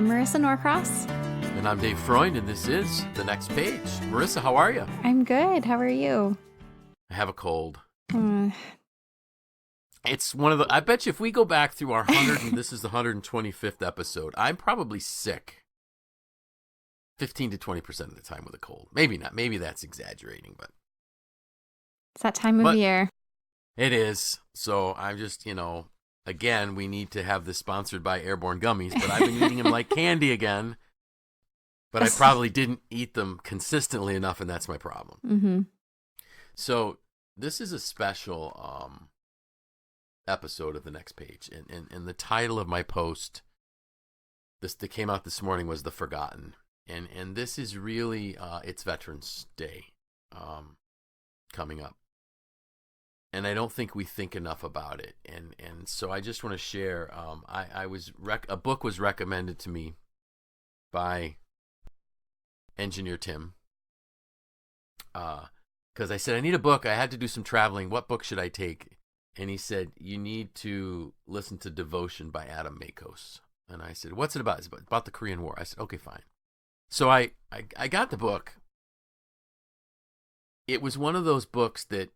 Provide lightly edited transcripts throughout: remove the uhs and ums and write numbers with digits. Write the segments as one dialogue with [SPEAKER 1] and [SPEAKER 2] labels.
[SPEAKER 1] I'm Marissa Norcross.
[SPEAKER 2] And I'm Dave Freund, and this is The Next Page. Marissa, how are you?
[SPEAKER 1] I'm good. How are you?
[SPEAKER 2] I have a cold.
[SPEAKER 1] Uh,
[SPEAKER 2] It's one of the, I bet you if we go back through our 100, and this is the 125th episode, I'm probably sick 15 to 20% of the time with a cold. Maybe not. Maybe that's exaggerating, but.
[SPEAKER 1] It's that time of year.
[SPEAKER 2] It is. So I'm just, again, we need to have this sponsored by Airborne Gummies, but I've been eating them like candy again. But I probably didn't eat them consistently enough, and that's my problem.
[SPEAKER 1] Mm-hmm.
[SPEAKER 2] So this is a special episode of The Next Page. And the title of my post that came out this morning was The Forgotten. And this is really, it's Veterans Day coming up. And I don't think we think enough about it. And so I just want to share, a book was recommended to me by Engineer Tim, because I said, I need a book. I had to do some traveling. What book should I take? And he said, you need to listen to Devotion by Adam Makos. And I said, what's it about? It's about the Korean War. I said, okay, fine. So I got the book. It was one of those books that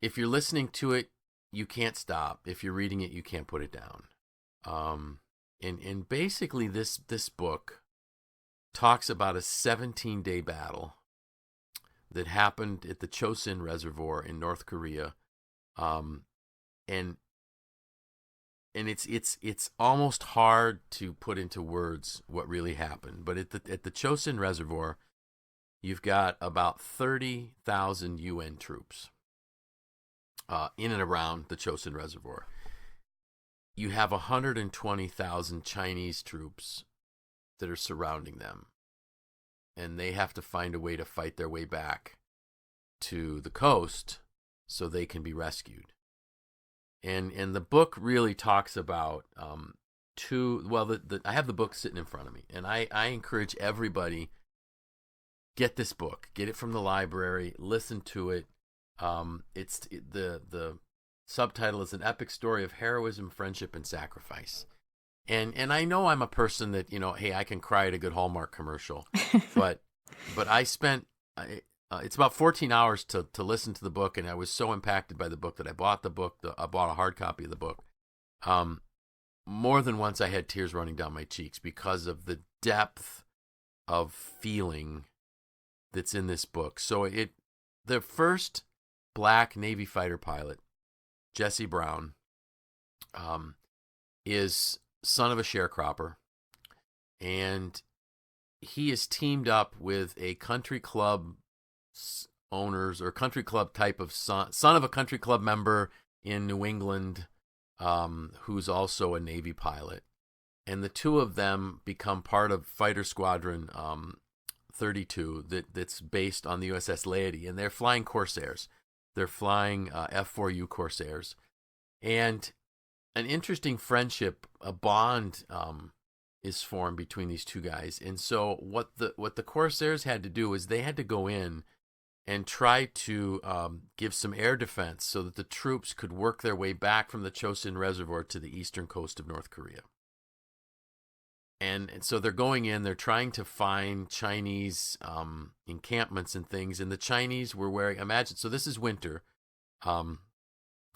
[SPEAKER 2] if you're listening to it, you can't stop. If you're reading it, you can't put it down. And basically this book talks about a 17-day battle that happened at the Chosin Reservoir in North Korea, and it's almost hard to put into words what really happened. But at the Chosin Reservoir, you've got about 30,000 UN troops in and around the Chosin Reservoir. You have 120,000 Chinese troops that are surrounding them, and they have to find a way to fight their way back to the coast so they can be rescued. And the book really talks about I have the book sitting in front of me, and I encourage everybody, get this book, get it from the library, listen to it. The subtitle is An Epic Story of Heroism, Friendship, and Sacrifice. And I know I'm a person that, hey, I can cry at a good Hallmark commercial, but I spent, it's about 14 hours to listen to the book, and I was so impacted by the book that I bought the book. I bought a hard copy of the book. More than once I had tears running down my cheeks because of the depth of feeling that's in this book. So the first Black Navy fighter pilot, Jesse Brown, is son of a sharecropper, and he is teamed up with a country club owners or country club type of son of a country club member in New England, who's also a Navy pilot, and the two of them become part of Fighter Squadron 32 that's based on the USS Laity, and they're flying Corsairs. They're flying F-4U Corsairs, and an interesting friendship, a bond, is formed between these two guys. And so what the Corsairs had to do is they had to go in and try to give some air defense so that the troops could work their way back from the Chosin Reservoir to the eastern coast of North Korea. And so they're going in, they're trying to find Chinese encampments and things, and the Chinese were wearing, imagine, so this is winter.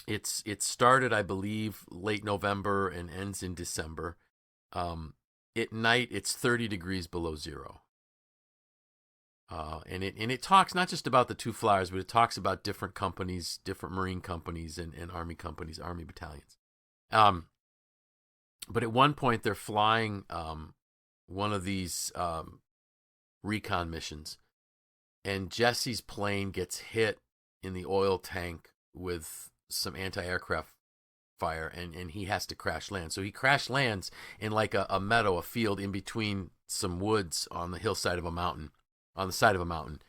[SPEAKER 2] It started, I believe, late November and ends in December. At night, it's 30 degrees below zero. And it talks not just about the two flyers, but it talks about different companies, different Marine companies and Army companies, Army battalions. But at one point, they're flying one of these recon missions, and Jesse's plane gets hit in the oil tank with some anti-aircraft fire, and he has to crash land. So he crash lands in like a meadow, a field in between some woods on the hillside of a mountain, on the side of a mountain.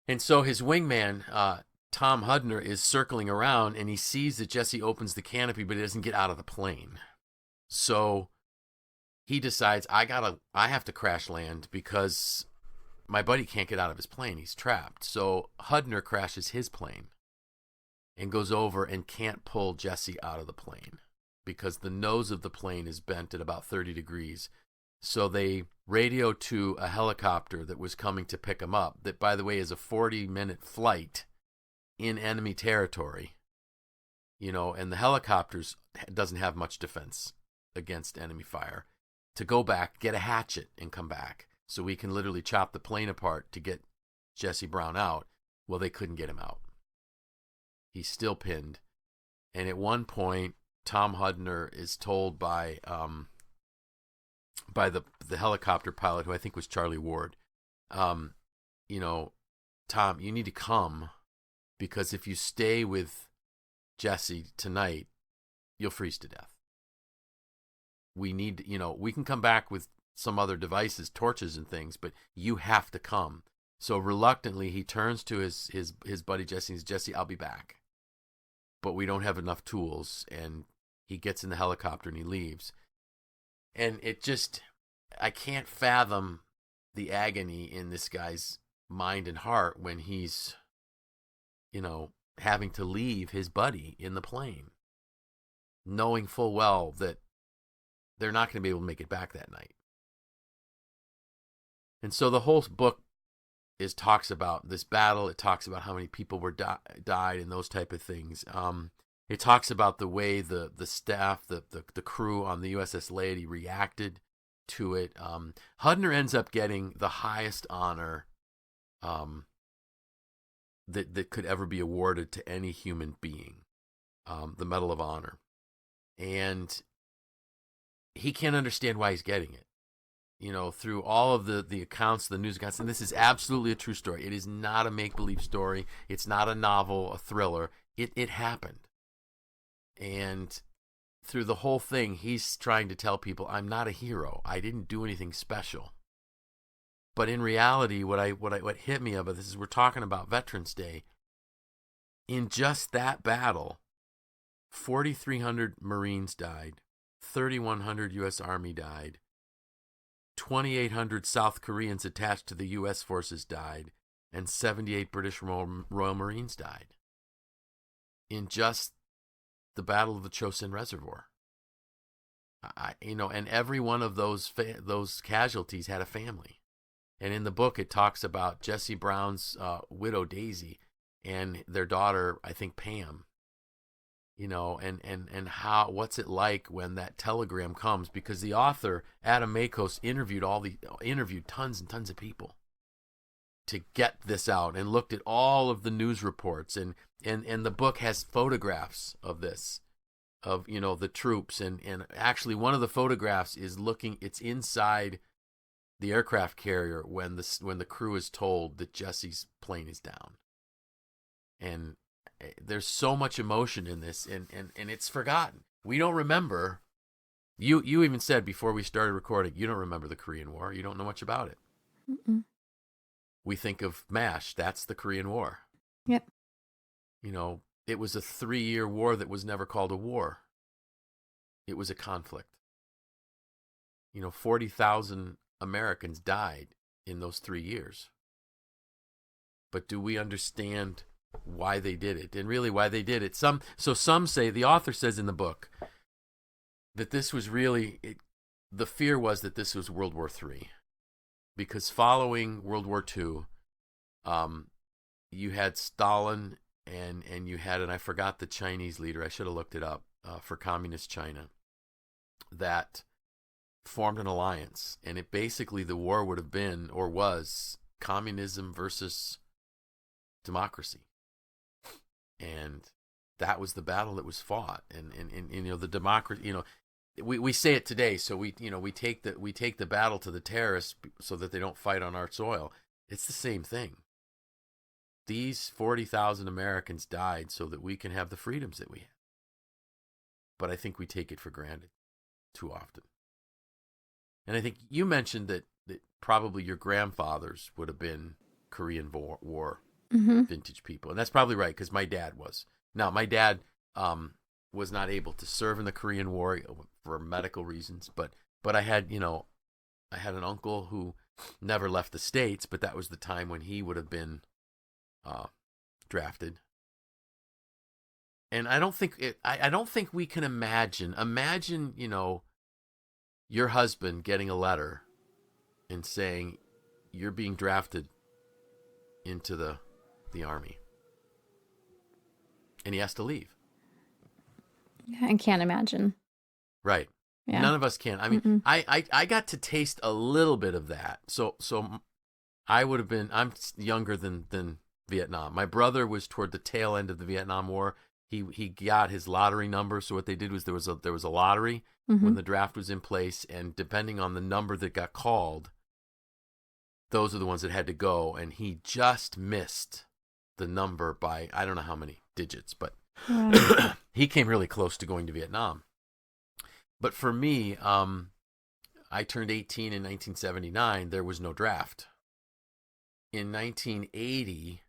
[SPEAKER 2] And so his wingman, Tom Hudner, is circling around, and he sees that Jesse opens the canopy, but he doesn't get out of the plane. So he decides, I have to crash land because my buddy can't get out of his plane. He's trapped. So Hudner crashes his plane and goes over and can't pull Jesse out of the plane because the nose of the plane is bent at about 30 degrees. So they radioed to a helicopter that was coming to pick him up. That, by the way, is a 40-minute flight in enemy territory. And the helicopters doesn't have much defense against enemy fire. To go back, get a hatchet, and come back. So we can literally chop the plane apart to get Jesse Brown out. Well, they couldn't get him out. He's still pinned. And at one point, Tom Hudner is told by the helicopter pilot, who I think was Charlie Ward, Tom, you need to come, because if you stay with Jesse tonight, you'll freeze to death. We need, we can come back with some other devices, torches and things, but you have to come. So reluctantly, he turns to his buddy Jesse and says, Jesse, I'll be back. But we don't have enough tools. And he gets in the helicopter and he leaves. And I can't fathom the agony in this guy's mind and heart when he's, having to leave his buddy in the plane, knowing full well that they're not going to be able to make it back that night. And so the whole book talks about this battle. It talks about how many people were died and those type of things. It talks about the way the staff, the crew on the USS Laity reacted to it. Hudner ends up getting the highest honor that could ever be awarded to any human being, the Medal of Honor. And he can't understand why he's getting it. Through all of the accounts, the news accounts, and this is absolutely a true story. It is not a make-believe story. It's not a novel, a thriller. It happened. And through the whole thing, he's trying to tell people, I'm not a hero. I didn't do anything special. But in reality, what hit me about this is, we're talking about Veterans Day. In just that battle, 4,300 Marines died, 3,100 U.S. Army died, 2,800 South Koreans attached to the U.S. forces died, and 78 British Royal Marines died in just the Battle of the Chosin Reservoir. And every one of those casualties had a family. And in the book, it talks about Jesse Brown's widow, Daisy, and their daughter, I think, Pam. And what's it like when that telegram comes? Because the author, Adam Makos, interviewed tons and tons of people to get this out, and looked at all of the news reports, and the book has photographs of this, of the troops, and actually one of the photographs is it's inside the aircraft carrier when the crew is told that Jesse's plane is down. And there's so much emotion in this, and it's forgotten. We don't remember. You even said before we started recording, you don't remember the Korean War. You don't know much about it.
[SPEAKER 1] Mm-mm.
[SPEAKER 2] We think of MASH. That's the Korean War.
[SPEAKER 1] Yep.
[SPEAKER 2] It was a 3-year war that was never called a war. It was a conflict. 40,000 Americans died in those 3 years. But do we understand why they did it, and really why they did it? Some say, the author says in the book, that this was really the fear was that this was World War III, because following World War II, you had Stalin and you had, and I forgot the Chinese leader, I should have looked it up, for communist China, that formed an alliance, and it basically, the war would have been, or was, communism versus democracy. And that was the battle that was fought. And the democracy, we say it today, so we take the battle to the terrorists so that they don't fight on our soil. It's the same thing. These 40,000 Americans died so that we can have the freedoms that we have. But I think we take it for granted too often. And I think you mentioned that probably your grandfathers would have been Korean War
[SPEAKER 1] Mm-hmm.
[SPEAKER 2] vintage people. And that's probably right, because my dad was. Now, my dad was not able to serve in the Korean War for medical reasons, but I had, I had an uncle who never left the States, but that was the time when he would have been drafted. And I don't think we can imagine, your husband getting a letter and saying you're being drafted into the Army. And he has to leave.
[SPEAKER 1] Yeah, I can't imagine.
[SPEAKER 2] Right.
[SPEAKER 1] Yeah.
[SPEAKER 2] None of us can. I mean, I got to taste a little bit of that. So I would have been, I'm younger than Vietnam. My brother was toward the tail end of the Vietnam War. He got his lottery number. So what they did was there was a lottery when the draft was in place, and depending on the number that got called, those are the ones that had to go. And he just missed the number by I don't know how many digits, but he came really close to going to Vietnam. But for me, I turned 18 in 1979. There was no draft. In 1980,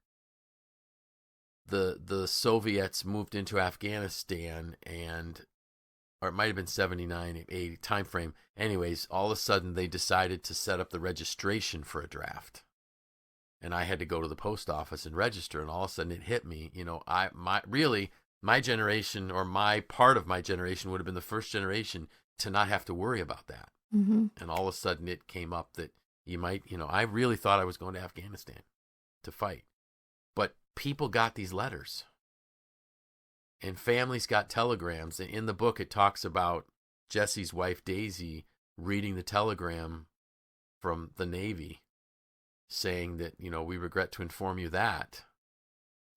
[SPEAKER 2] the Soviets moved into Afghanistan, or it might have been 79, 80 time frame. Anyways, all of a sudden they decided to set up the registration for a draft. And I had to go to the post office and register, and all of a sudden it hit me. My generation, or my part of my generation, would have been the first generation to not have to worry about that. And all of a sudden it came up that you might, I really thought I was going to Afghanistan to fight. But people got these letters. And families got telegrams. And in the book it talks about Jesse's wife, Daisy, reading the telegram from the Navy saying that, we regret to inform you that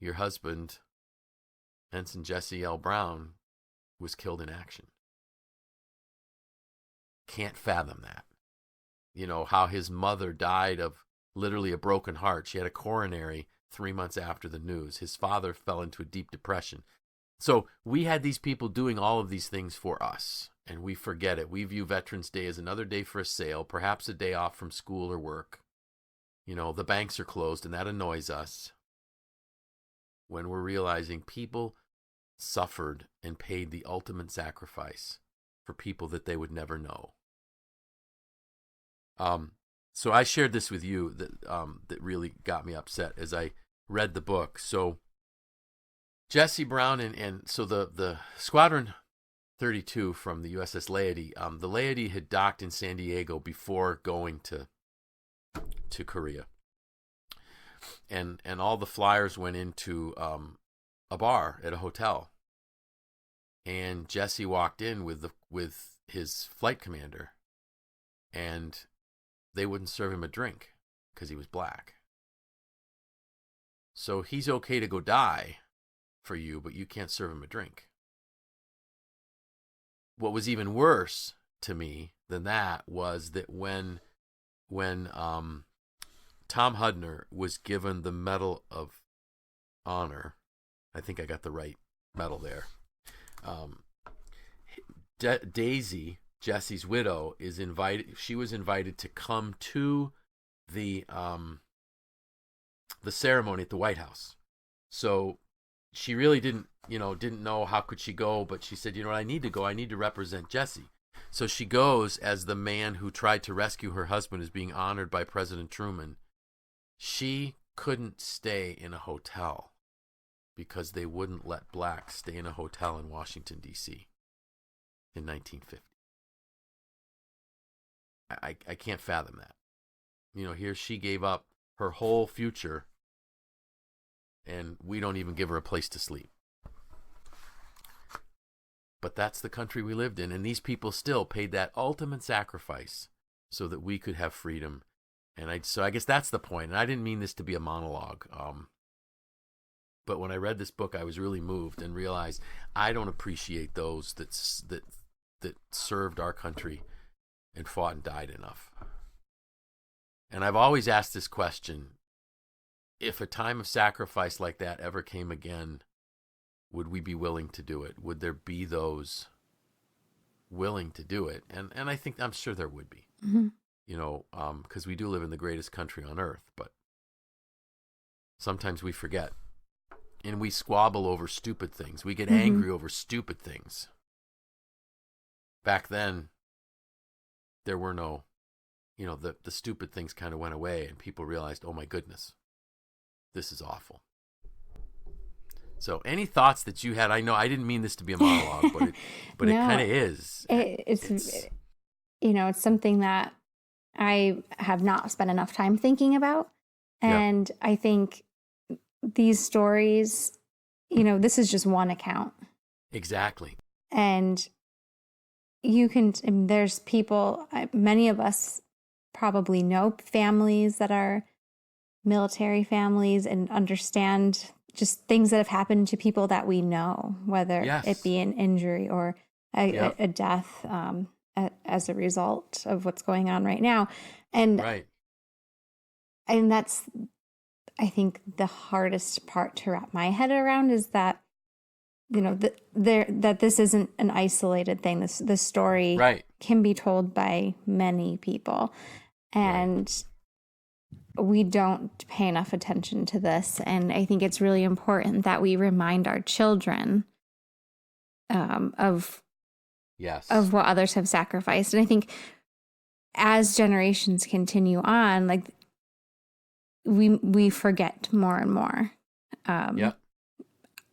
[SPEAKER 2] your husband, Ensign Jesse L. Brown, was killed in action. Can't fathom that. How his mother died of literally a broken heart. She had a coronary 3 months after the news. His father fell into a deep depression. So we had these people doing all of these things for us, and we forget it. We view Veterans Day as another day for a sale, perhaps a day off from school or work. The banks are closed, and that annoys us when we're realizing people suffered and paid the ultimate sacrifice for people that they would never know. So I shared this with you that really got me upset as I read the book. So Jesse Brown and so the Squadron 32 from the USS Laity, the Laity had docked in San Diego before going to Korea. And all the flyers went into a bar at a hotel. And Jesse walked in with his flight commander, and they wouldn't serve him a drink because he was black. So he's okay to go die for you, but you can't serve him a drink. What was even worse to me than that was that when Tom Hudner was given the Medal of Honor, I think I got the right medal there. Daisy, Jesse's widow, is invited. She was invited to come to the ceremony at the White House. So she really didn't know how could she go, but she said, I need to go. I need to represent Jesse. So she goes as the man who tried to rescue her husband is being honored by President Truman. She couldn't stay in a hotel because they wouldn't let blacks stay in a hotel in Washington, D.C. in 1950. I can't fathom that. Here she gave up her whole future, and we don't even give her a place to sleep. But that's the country we lived in, and these people still paid that ultimate sacrifice so that we could have freedom. And so I guess that's the point. And I didn't mean this to be a monologue. But when I read this book, I was really moved and realized I don't appreciate those that served our country and fought and died enough. And I've always asked this question: if a time of sacrifice like that ever came again, would we be willing to do it? Would there be those willing to do it? And I'm sure there would be.
[SPEAKER 1] Mm-hmm.
[SPEAKER 2] Because we do live in the greatest country on earth, but sometimes we forget. And we squabble over stupid things. We get angry over stupid things. Back then, there were no, the stupid things kind of went away, and people realized, oh my goodness, this is awful. So any thoughts that you had? I know I didn't mean this to be a monologue, but it
[SPEAKER 1] No,
[SPEAKER 2] kind of is.
[SPEAKER 1] it's something that I have not spent enough time thinking about.
[SPEAKER 2] Yeah.
[SPEAKER 1] And I think these stories, this is just one account.
[SPEAKER 2] Exactly.
[SPEAKER 1] And there's people, many of us probably know families that are military families and understand just things that have happened to people that we know, whether
[SPEAKER 2] Yes.
[SPEAKER 1] it be an injury or
[SPEAKER 2] Yep.
[SPEAKER 1] a death as a result of what's going on right now. And
[SPEAKER 2] Right.
[SPEAKER 1] and that's, I think, the hardest part to wrap my head around is that, that this isn't an isolated thing. This story
[SPEAKER 2] Right.
[SPEAKER 1] can be told by many people, and we don't pay enough attention to this. And I think it's really important that we remind our children of
[SPEAKER 2] Yes.
[SPEAKER 1] what others have sacrificed. And I think as generations continue on, like we forget more and more.
[SPEAKER 2] Yep.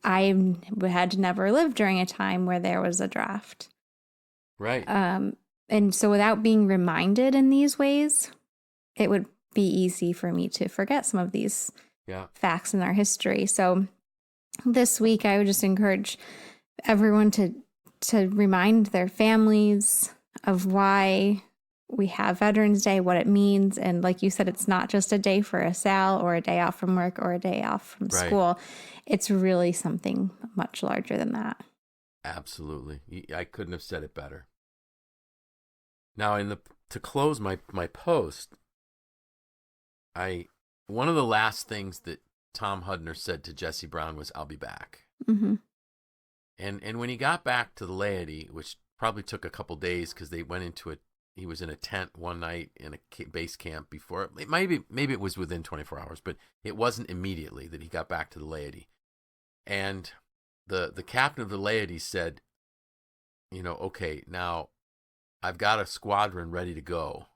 [SPEAKER 1] I had never lived during a time where there was a draft.
[SPEAKER 2] Right.
[SPEAKER 1] And so without being reminded in these ways, it would be easy for me to forget some of these facts in our history. So this week, I would just encourage everyone to remind their families of why we have Veterans Day, what it means. And like you said, it's not just a day for a sal or a day off from work or a day off from school. It's really something much larger than that.
[SPEAKER 2] Absolutely. I couldn't have said it better. Now, to close my post, one of the last things that Tom Hudner said to Jesse Brown was, "I'll be back."
[SPEAKER 1] Mm-hmm.
[SPEAKER 2] And when he got back to the laity, which probably took a couple days because they went into it, he was in a tent one night in a base camp before. Maybe it was within 24 hours, but it wasn't immediately that he got back to the laity. And the captain of the laity said, okay, now I've got a squadron ready to go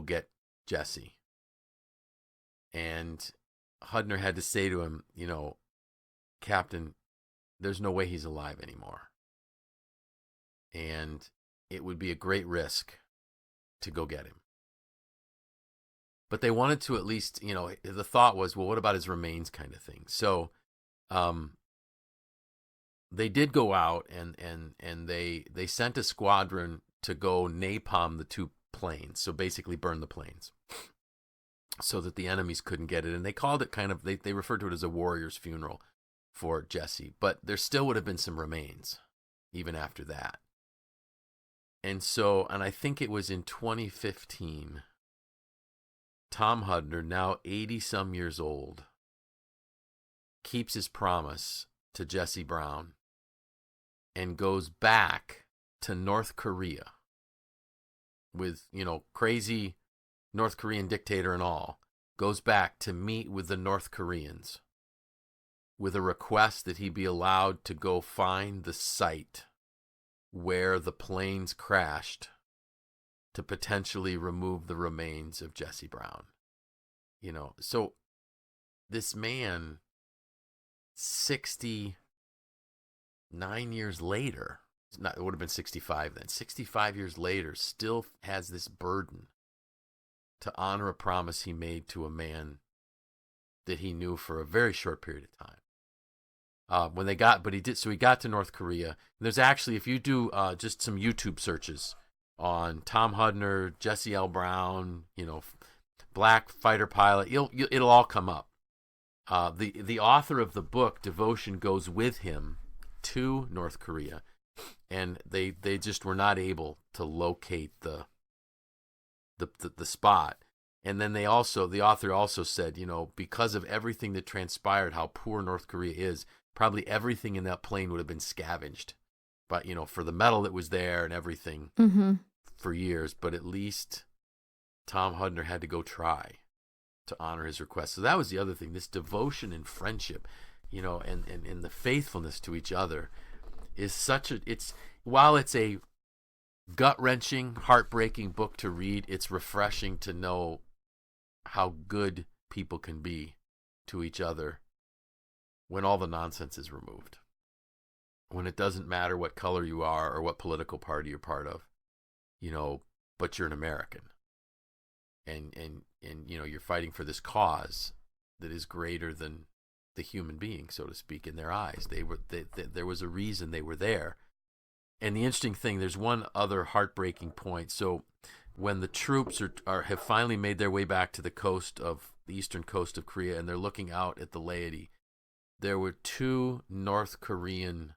[SPEAKER 2] get Jesse. And Hudner had to say to him, Captain, there's no way he's alive anymore. And it would be a great risk to go get him. But they wanted to at least, the thought was, well, what about his remains kind of thing? So they did go out and they sent a squadron to go napalm the 2 planes. So basically burn the planes so that the enemies couldn't get it. And they called it they referred to it as a warrior's funeral for Jesse. But there still would have been some remains even after that. And I think it was in 2015, Tom Hudner, now 80-some years old, keeps his promise to Jesse Brown and goes back to North Korea with, crazy North Korean dictator and all, goes back to meet with the North Koreans with a request that he be allowed to go find the site where the planes crashed to potentially remove the remains of Jesse Brown. So this man, 69 years later, it would have been 65 then, 65 years later, still has this burden to honor a promise he made to a man that he knew for a very short period of time. He got to North Korea. And there's actually, if you do just some YouTube searches on Tom Hudner, Jesse L. Brown, black fighter pilot, it'll all come up. The author of the book, Devotion, goes with him to North Korea, and they just were not able to locate the spot. And then the author also said, because of everything that transpired, how poor North Korea is, probably everything in that plane would have been scavenged, but for the metal that was there and everything for years. But at least Tom Hudner had to go try to honor his request. So that was the other thing, this devotion and friendship, and the faithfulness to each other is while it's a gut-wrenching, heartbreaking book to read, it's refreshing to know how good people can be to each other when all the nonsense is removed, when it doesn't matter what color you are or what political party you're part of. but you're an American. And you're fighting for this cause that is greater than the human being, so to speak, in their eyes. There was a reason they were there. And the interesting thing, there's one other heartbreaking point. So when the troops have finally made their way back to the eastern coast of Korea, and they're looking out at the laity, there were 2 North Korean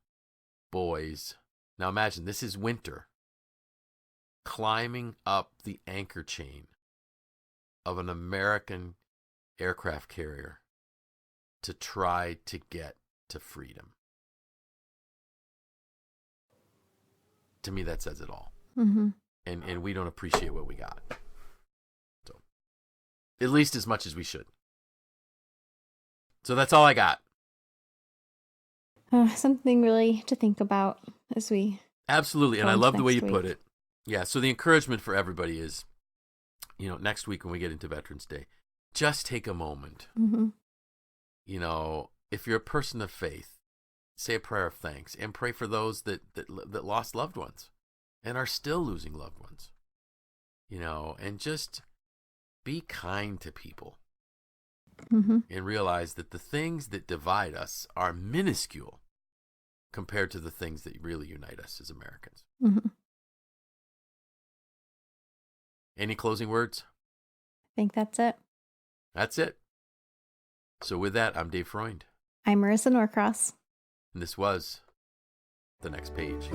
[SPEAKER 2] boys. Now imagine, this is winter, climbing up the anchor chain of an American aircraft carrier to try to get to freedom. To me, that says it all.
[SPEAKER 1] Mm-hmm.
[SPEAKER 2] And we don't appreciate what we got. So, at least as much as we should. So that's all I got.
[SPEAKER 1] Something really to think about as we...
[SPEAKER 2] Absolutely, and I love the way you put it. Yeah, so the encouragement for everybody is, next week when we get into Veterans Day, just take a moment.
[SPEAKER 1] Mm-hmm.
[SPEAKER 2] If you're a person of faith, say a prayer of thanks and pray for those that lost loved ones and are still losing loved ones. And just be kind to people.
[SPEAKER 1] Mm-hmm.
[SPEAKER 2] And realize that the things that divide us are minuscule compared to the things that really unite us as Americans.
[SPEAKER 1] Mm-hmm.
[SPEAKER 2] Any closing words?
[SPEAKER 1] I think that's it.
[SPEAKER 2] That's it. So with that, I'm Dave Freund.
[SPEAKER 1] I'm Marisa Norcross.
[SPEAKER 2] And this was The Next Page.